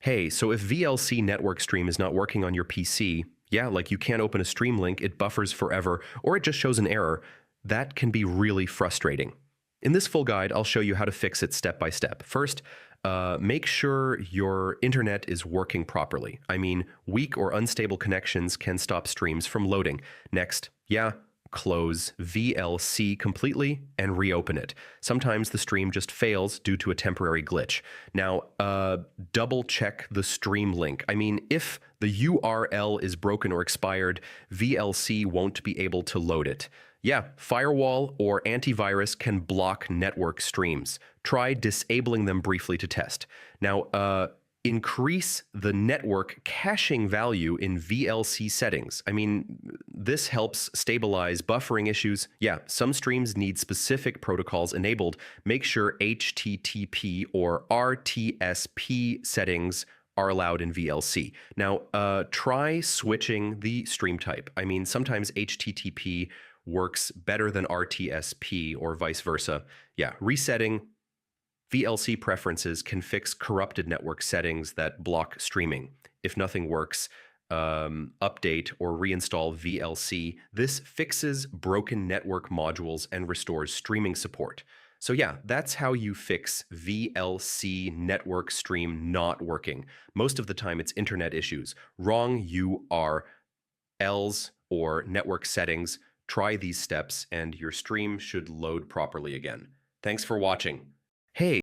Hey, so if VLC network stream is not working on your PC, yeah, like you can't open a stream link, it buffers forever, or it just shows an error, that can be really frustrating. In this full guide, I'll show you how to fix it step by step. First, make sure your internet is working properly. I mean, weak or unstable connections can stop streams from loading. Next, yeah, close VLC completely and reopen it. Sometimes the stream just fails due to a temporary glitch. Now, double check the stream link. I mean, if the URL is broken or expired, VLC won't be able to load it. Yeah, firewall or antivirus can block network streams. Try disabling them briefly to test. Now, increase the network caching value in VLC settings. I mean, this helps stabilize buffering issues. Yeah, some streams need specific protocols enabled. Make sure HTTP or RTSP settings are allowed in VLC. Now, try switching the stream type. I mean, sometimes HTTP works better than RTSP or vice versa. Yeah, resetting VLC preferences can fix corrupted network settings that block streaming. If nothing works, update or reinstall VLC. This fixes broken network modules and restores streaming support. So yeah, that's how you fix VLC network stream not working. Most of the time it's internet issues, wrong URLs or network settings. Try these steps and your stream should load properly again. Thanks for watching. Hey,